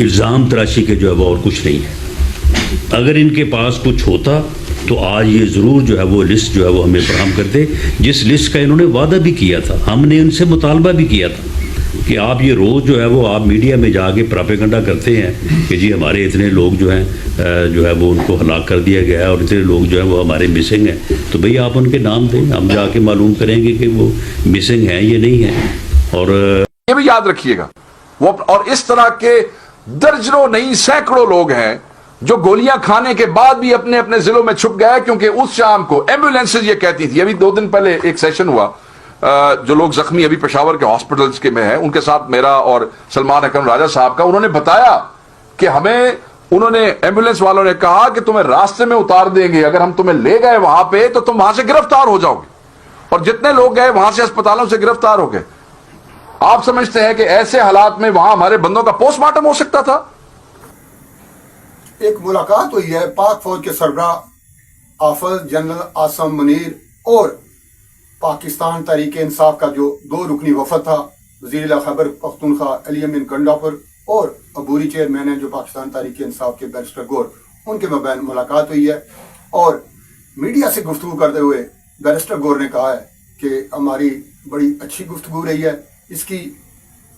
الزام تراشی کے جو ہے وہ اور کچھ نہیں ہے. اگر ان کے پاس کچھ ہوتا تو آج یہ ضرور جو ہے وہ لسٹ جو ہے وہ ہمیں فراہم کرتے، جس لسٹ کا انہوں نے وعدہ بھی کیا تھا. ہم نے ان سے مطالبہ بھی کیا تھا کہ آپ یہ روز جو ہے وہ آپ میڈیا میں جا کے پراپیگنڈا کرتے ہیں کہ جی ہمارے اتنے لوگ جو ہیں وہ ان کو ہلاک کر دیا گیا ہے اور اتنے لوگ جو ہیں وہ ہمارے مسنگ ہیں. تو بھئی آپ ان کے نام دیں، ہم جا کے معلوم کریں گے کہ وہ مسنگ ہیں یہ نہیں ہیں. اور یہ بھی یاد رکھیے گا وہ، اور اس طرح کے درجنوں نہیں سینکڑوں لوگ ہیں جو گولیاں کھانے کے بعد بھی اپنے اپنے ضلعوں میں چھپ گئے، کیونکہ اس شام کو ایمبولینسز یہ کہتی تھی. ابھی 2 دن پہلے ایک سیشن ہوا، جو لوگ زخمی ابھی پشاور کے ہاسپٹلز کے میں ہیں، ان کے ساتھ میرا اور سلمان اکرم راجہ صاحب کا. انہوں نے بتایا کہ انہوں نے ایمبولینس والوں نے کہا کہ تمہیں راستے میں اتار دیں گے، اگر ہم تمہیں لے گئے وہاں پہ تو تم وہاں سے گرفتار ہو جاؤ گے. اور جتنے لوگ گئے وہاں سے اسپتالوں سے گرفتار ہو گئے. آپ سمجھتے ہیں کہ ایسے حالات میں وہاں ہمارے بندوں کا پوسٹ مارٹم ہو سکتا تھا؟ ایک ملاقات ہوئی ہے پاک فوج کے سربراہ حافظ جنرل عاصم منیر اور پاکستان تحریک انصاف کا جو 2 رکنی وفد تھا، وزیر اعلیٰ خیبر پختونخوا علی امین گنڈاپور اور عبوری چیئرمین ہیں جو پاکستان تحریک انصاف کے بیرسٹر گور، ان کے مابین ملاقات ہوئی ہے. اور میڈیا سے گفتگو کرتے ہوئے بیرسٹر گور نے کہا ہے کہ ہماری بڑی اچھی گفتگو رہی ہے. اس کی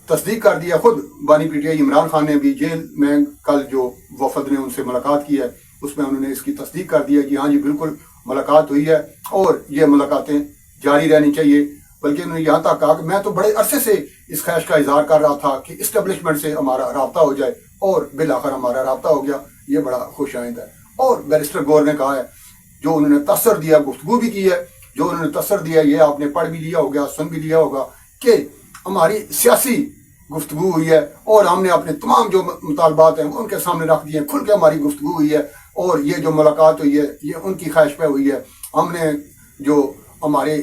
تصدیق کر دیا خود بانی P T I Imran Khan نے بھی جیل میں کل جو وفد نے ان سے ملاقات کی ہے اس میں انہوں نے اس کی تصدیق کر دیا کہ ہاں جی بالکل ملاقات ہوئی ہے اور یہ ملاقاتیں جاری رہنی چاہیے. بلکہ انہوں نے یہاں تک کہا کہ میں تو بڑے عرصے سے اس خواہش کا اظہار کر رہا تھا کہ اسٹیبلشمنٹ سے ہمارا رابطہ ہو جائے اور بالآخر ہمارا رابطہ ہو گیا، یہ بڑا خوش آئند ہے. اور بیرسٹر گور نے کہا ہے جو انہوں نے تاثر دیا، گفتگو بھی کی ہے، جو انہوں نے تاثر دیا یہ آپ نے پڑھ بھی لیا ہوگا، سن بھی لیا ہوگا کہ ہماری سیاسی گفتگو ہوئی ہے اور ہم نے اپنے تمام جو مطالبات ہیں ان کے سامنے رکھ دیے ہیں. کھل کے ہماری گفتگو ہوئی ہے اور یہ جو ملاقات ہوئی ہے یہ ان کی خواہش پہ ہوئی ہے. ہم نے جو ہمارے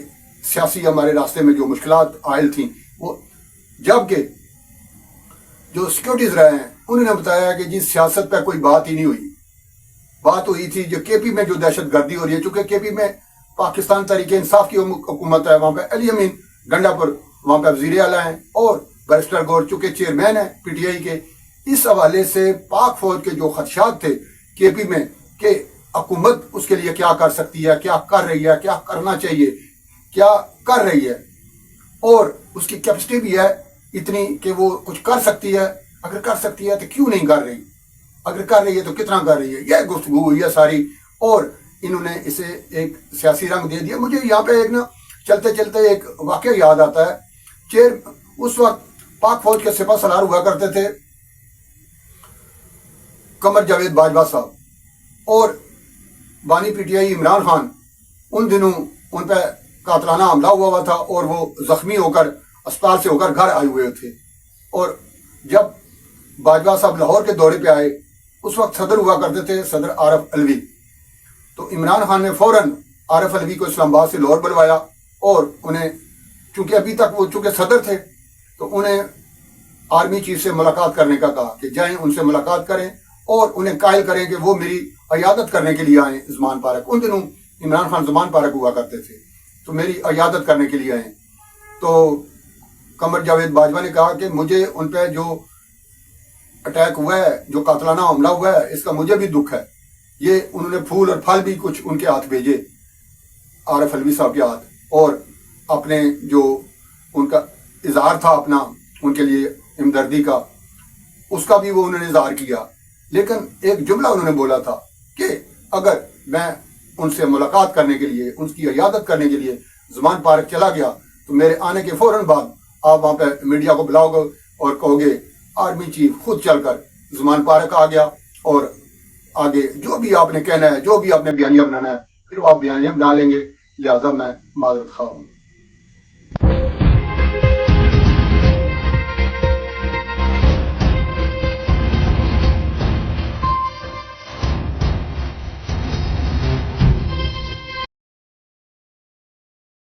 ہمارے راستے میں جو مشکلات عائل تھیں وہ، جبکہ جو سیکیورٹیز رہے ہیں انہوں نے بتایا کہ جی سیاست پہ کوئی بات ہی نہیں ہوئی. بات ہوئی تھی جو کے پی میں جو دہشت گردی ہو رہی ہے، چونکہ کے پی میں پاکستان تحریک انصاف کی حکومت ہے، وہاں پہ علی امین گنڈاپور وہاں پہ وزیر اعلیٰ ہیں اور بیرسٹر گور چونکہ چیئرمین ہیں پی ٹی آئی کے. اس حوالے سے پاک فوج کے جو خدشات تھے کے پی میں کہ حکومت اس کے لیے کیا کر سکتی ہے، کیا کر رہی ہے، کیا کرنا چاہیے، کیا کر رہی ہے اور اس کی کیپیسٹی بھی ہے اتنی کہ وہ کچھ کر سکتی ہے. اگر کر سکتی ہے تو کیوں نہیں کر رہی، اگر کر رہی ہے تو کتنا کر رہی ہے. یہ گفتگو ہوئی ہے ساری اور انہوں نے اسے ایک سیاسی رنگ دے دیا. مجھے یہاں پہ ایک نا چلتے چلتے ایک واقعہ یاد آتا ہے. اس وقت پاک فوج کے سپہ سالار ہوا کرتے تھے قمر جاوید باجوہ صاحب اور بانی P T I Imran Khan. ان دنوں ان پہ قاتلانہ حملہ ہوا تھا اور وہ زخمی ہو کر اسپتال سے ہو کر گھر آئے ہوئے تھے. اور جب باجوہ صاحب لاہور کے دورے پہ آئے اس وقت صدر ہوا کرتے تھے صدر عارف علوی. تو عمران خان نے فوراً عارف علوی کو اسلام آباد سے لاہور بلوایا اور انہیں چونکہ ابھی تک وہ چونکہ صدر تھے تو انہیں آرمی چیف سے ملاقات کرنے کا کہا کہ جائیں ان سے ملاقات کریں اور انہیں قائل کریں کہ وہ میری عیادت کرنے کے لیے آئیں زمان پارک. ان دنوں عمران خان زمان پارک ہوا کرتے تھے تو میری عیادت کرنے کے لیے آئیں. تو قمر جاوید باجوہ نے کہا کہ مجھے ان پہ جو اٹیک ہوا ہے، جو قاتلانہ حملہ ہوا ہے، اس کا مجھے بھی دکھ ہے. یہ انہوں نے پھول اور پھل بھی کچھ ان کے ہاتھ بھیجے عارف علوی صاحب کے ہاتھ اور اپنے جو ان کا اظہار تھا اپنا ان کے لیے ہمدردی کا اس کا بھی وہ انہوں نے اظہار کیا. لیکن ایک جملہ انہوں نے بولا تھا کہ اگر میں ان سے ملاقات کرنے کے لیے، ان کی عیادت کرنے کے لیے زمان پارک چلا گیا تو میرے آنے کے فوراً بعد آپ وہاں پہ میڈیا کو بلاؤ گے اور کہو گے آرمی چیف خود چل کر زمان پارک آ گیا اور آگے جو بھی آپ نے کہنا ہے، جو بھی آپ نے بیانیہ بنانا ہے پھر آپ بیانیہ بنا لیں گے. لہٰذا میں معذرت خواہ ہوں.